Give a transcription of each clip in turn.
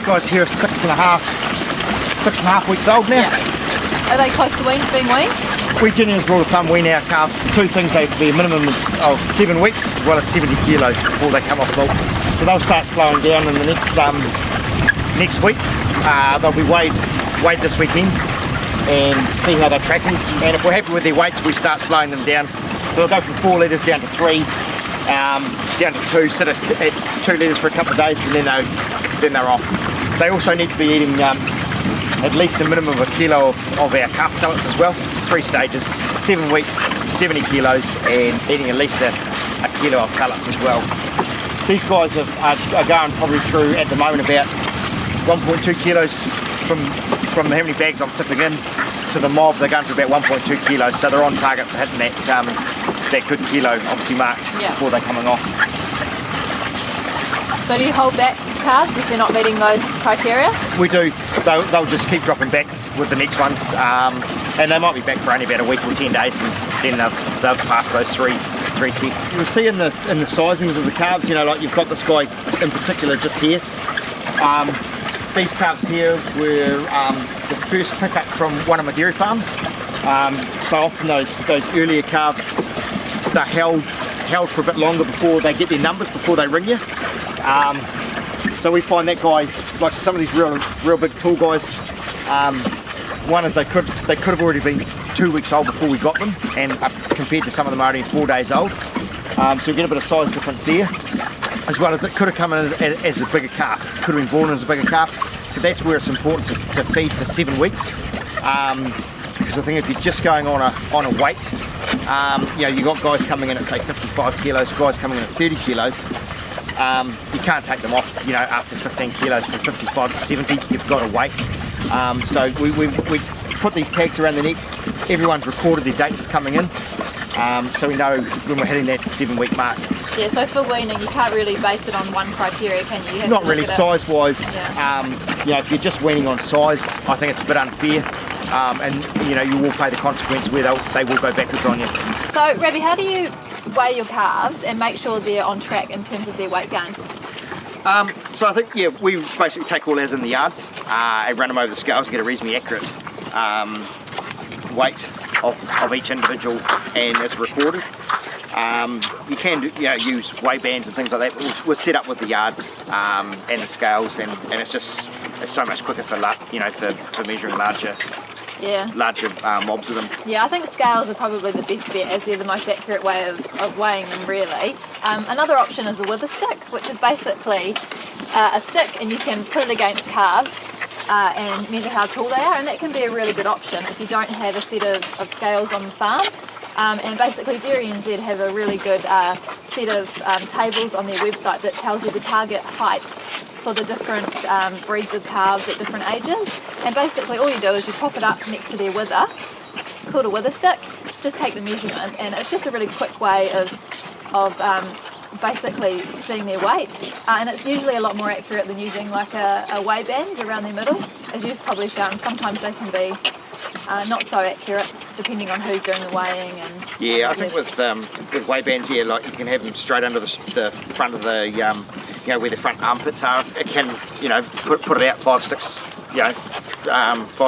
guys here are 6.5 weeks old now. Yeah. Are they close to being weaned? We generally, as a rule of thumb, wean our calves. Two things: they have to be a minimum of 7 weeks, as well as 70 kilos before they come off milk. So they'll start slowing down in the next week. They'll be weighed this weekend and see how they're tracking. And if we're happy with their weights, we start slowing them down. So they'll go from 4 litres down to 3, down to 2, sit at 2 litres for a couple of days, and then they're off. They also need to be eating at least a minimum of 1 kilo of our calf pellets as well. 3 stages, 7 weeks, 70 kilos, and eating at least a kilo of pellets as well. These guys are going probably through at the moment about 1.2 kilos from how many bags I'm tipping in to the mob. They're going to about 1.2 kilos, so they're on target for hitting that good kilo obviously mark before they're coming off. So do you hold back calves if they're not meeting those criteria? We do. They'll just keep dropping back with the next ones, and they might be back for only about a week or 10 days, and then they'll pass those three tests. You'll see in the sizings of the calves, you know, like you've got this guy in particular just here. These calves here were the first pickup from one of my dairy farms. So often those earlier calves, they're held for a bit longer before they get their numbers, before they ring you. So we find that guy, like some of these real big tall guys, one is they could have already been 2 weeks old before we got them, and compared to some of them are only 4 days old. So we get a bit of size difference there, as well as it could have come in as a bigger calf, could have been born as a bigger calf. So that's where it's important to feed for 7 weeks, because I think if you're just going on a weight, you know, you've got guys coming in at say 55 kilos, guys coming in at 30 kilos. You can't take them off, you know, after 15 kilos from 55 to 70. You've got to wait. So we put these tags around the neck. Everyone's recorded their dates of coming in, so we know when we're hitting that 7 week mark. Yeah, so for weaning, you can't really base it on one criteria, can you? Not really, size-wise. Yeah. You know, if you're just weaning on size, I think it's a bit unfair, and you know, you will pay the consequence where they will go backwards on you. So, Rabby, how do you weigh your calves and make sure they're on track in terms of their weight gain? So I think, yeah, we basically take all ours in the yards and run them over the scales and get a reasonably accurate weight of each individual, and it's recorded. You can use weigh bands and things like that, but we're set up with the yards and the scales, and it's so much quicker for measuring larger mobs of them. Yeah, I think scales are probably the best bet, as they're the most accurate way of weighing them, really. Another option is a wither stick, which is basically a stick, and you can put it against calves and measure how tall they are, and that can be a really good option if you don't have a set of scales on the farm. And basically Dairy NZ have a really good set of tables on their website that tells you the target heights for the different breeds of calves at different ages, and basically all you do is you pop it up next to their wither. It's called a wither stick. Just take the measurement, and it's just a really quick way of basically seeing their weight, and it's usually a lot more accurate than using like a weigh band around their middle. As you've probably found, sometimes they can be not so accurate depending on who's doing the weighing. And yeah, I think with weigh bands, yeah, like you can have them straight under the front of the where the front armpits are. It can put it out 5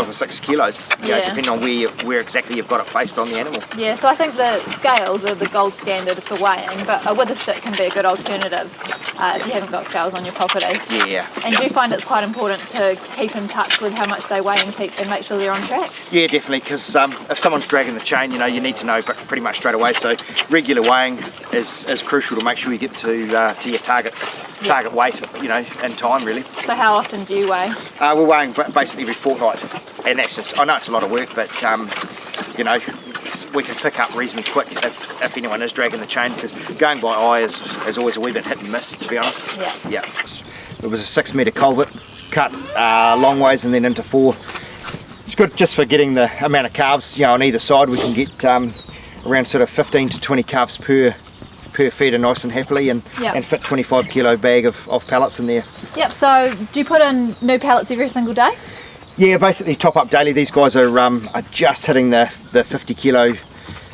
or 6 kilos, depending on where exactly you've got it placed on the animal. Yeah, so I think the scales are the gold standard for weighing, but a wither stick can be a good alternative if you haven't got scales on your property. Yeah. And do you find it's quite important to keep in touch with how much they weigh and make sure they're on track? Yeah, definitely, because if someone's dragging the chain, you need to know pretty much straight away. So regular weighing is crucial to make sure you get to your target weight, in time, really. So how often do you weigh? We're weighing basically every fortnight, and that's just, I know it's a lot of work, but we can pick up reasonably quick if anyone is dragging the chain, because going by eye is always a wee bit hit and miss, to be honest. Yeah. It was a 6 metre culvert, cut long ways and then into 4. It's good just for getting the amount of calves, on either side. We can get around sort of 15 to 20 calves per feeder nice and happily, and fit 25 kilo bag of pellets in there. Yep, so do you put in new pellets every single day? Yeah, basically top up daily. These guys are just hitting the 50 kilo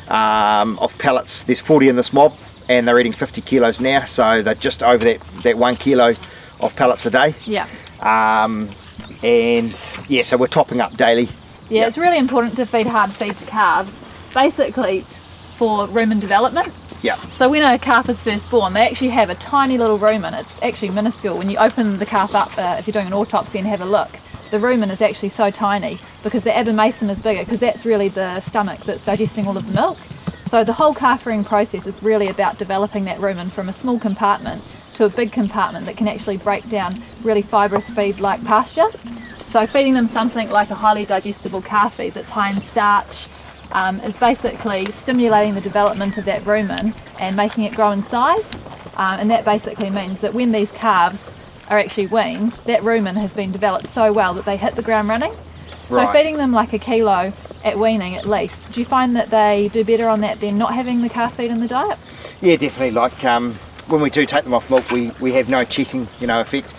of pellets. There's 40 in this mob, and they're eating 50 kilos now, so they're just over that 1 kilo of pellets a day. Yeah. And yeah, so we're topping up daily. Yeah, Yep. it's really important to feed hard feed to calves, basically for rumen development. Yeah. So when a calf is first born, they actually have a tiny little rumen. It's actually minuscule. When you open the calf up, if you're doing an autopsy and have a look, the rumen is actually so tiny because the abomasum is bigger, because that's really the stomach that's digesting all of the milk. So the whole calf rearing process is really about developing that rumen from a small compartment to a big compartment that can actually break down really fibrous feed like pasture. So feeding them something like a highly digestible calf feed that's high in starch is basically stimulating the development of that rumen and making it grow in size. And that basically means that when these calves are actually weaned, that rumen has been developed so well that they hit the ground running. Right. So feeding them like a kilo at weaning at least, do you find that they do better on that than not having the calf feed in the diet? Yeah, definitely. Like when we do take them off milk, we have no checking, effect.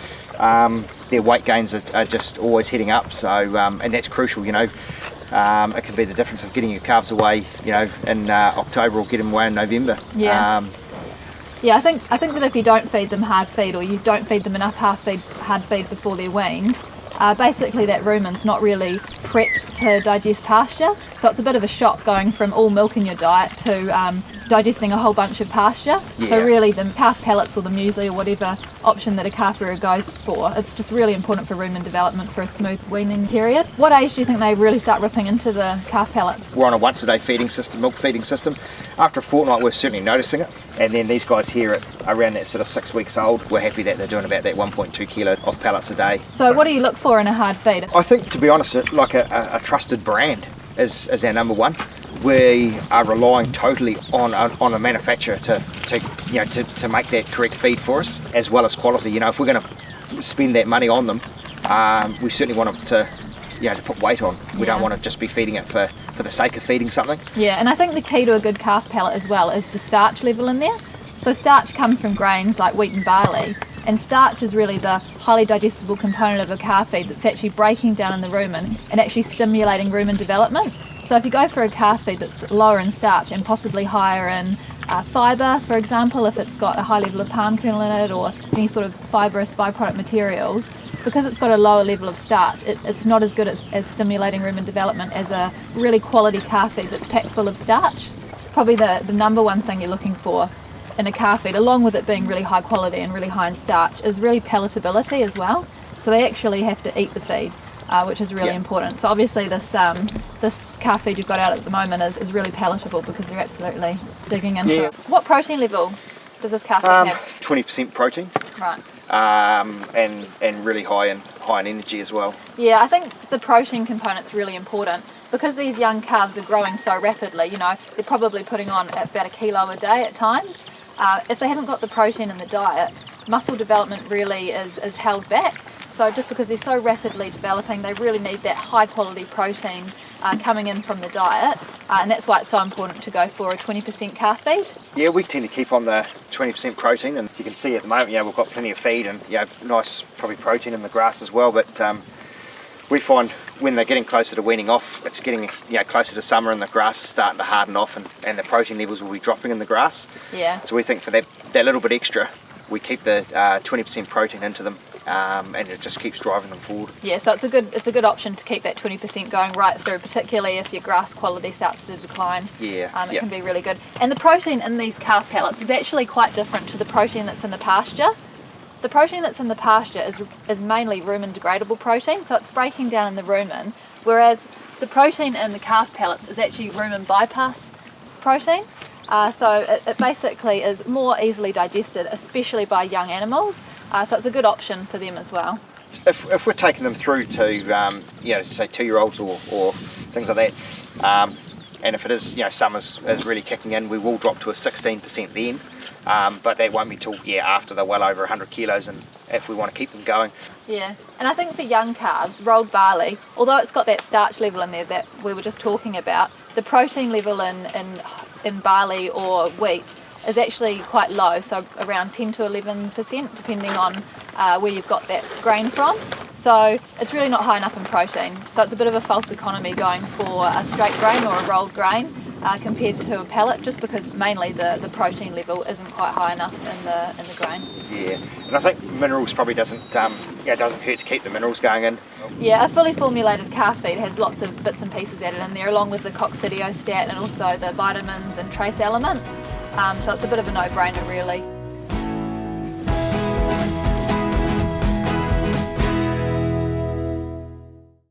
Their weight gains are just always heading up. So and that's crucial. It can be the difference of getting your calves away, in October, or getting them away in November. Yeah. Yeah, I think that if you don't feed them hard feed, or you don't feed them enough hard feed before they're weaned, basically that rumen's not really prepped to digest pasture. So it's a bit of a shock going from all milk in your diet to digesting a whole bunch of pasture. Yeah. So really the calf pellets or the muesli or whatever option that a calf rearer goes for, it's just really important for rumen development for a smooth weaning period. What age do you think they really start ripping into the calf pellets? We're on a once a day feeding system, milk feeding system. After a fortnight, we're certainly noticing it. And then these guys here at around that sort of 6 weeks old, we're happy that they're doing about that 1.2 kilo of pellets a day. So what do you look for in a hard feed? I think, to be honest, like a trusted brand is our number one. We are relying totally on a manufacturer to make that correct feed for us, as well as quality. If we're going to spend that money on them, we certainly want them to put weight on. We don't want to just be feeding it for the sake of feeding something. Yeah, and I think the key to a good calf pellet as well is the starch level in there. So starch comes from grains like wheat and barley, and starch is really the highly digestible component of a calf feed that's actually breaking down in the rumen and actually stimulating rumen development. So if you go for a calf feed that's lower in starch and possibly higher in fibre, for example, if it's got a high level of palm kernel in it or any sort of fibrous byproduct materials, because it's got a lower level of starch, it's not as good as stimulating rumen development as a really quality calf feed that's packed full of starch. Probably the number one thing you're looking for in a calf feed, along with it being really high quality and really high in starch, is really palatability as well. So they actually have to eat the feed, which is really important. So obviously this calf feed you've got out at the moment is really palatable because they're absolutely digging into it. What protein level does this calf feed have? 20% protein. Right. And really high in energy as well. Yeah, I think the protein component's really important because these young calves are growing so rapidly. They're probably putting on about a kilo a day at times. If they haven't got the protein in the diet, muscle development really is held back. So just because they're so rapidly developing, they really need that high quality protein coming in from the diet, and that's why it's so important to go for a 20% calf feed. Yeah, we tend to keep on the 20% protein, and you can see at the moment, we've got plenty of feed and nice probably protein in the grass as well. But we find when they're getting closer to weaning off, it's getting closer to summer and the grass is starting to harden off, and the protein levels will be dropping in the grass. Yeah. So we think for that little bit extra, we keep the 20% protein into them. And it just keeps driving them forward. Yeah, so it's a good option to keep that 20% going right through, particularly if your grass quality starts to decline. It can be really good. And the protein in these calf pellets is actually quite different to the protein that's in the pasture. The protein that's in the pasture is mainly rumen degradable protein, so it's breaking down in the rumen, whereas the protein in the calf pellets is actually rumen bypass protein. So it basically is more easily digested, especially by young animals. So it's a good option for them as well. If we're taking them through to, say 2-year-olds or things like that, and if it is, summer's is really kicking in, we will drop to a 16% then. But that won't be till after they're well over 100 kilos, and if we want to keep them going. Yeah, and I think for young calves, rolled barley, although it's got that starch level in there that we were just talking about, the protein level in barley or wheat is actually quite low, so around 10 to 11%, depending on where you've got that grain from. So it's really not high enough in protein. So it's a bit of a false economy going for a straight grain or a rolled grain. compared to a pellet, just because mainly the protein level isn't quite high enough in the grain. Yeah, and I think minerals probably doesn't it doesn't hurt to keep the minerals going in. Yeah, a fully formulated calf feed has lots of bits and pieces added in there, along with the coccidiostat and also the vitamins and trace elements. So it's a bit of a no-brainer really.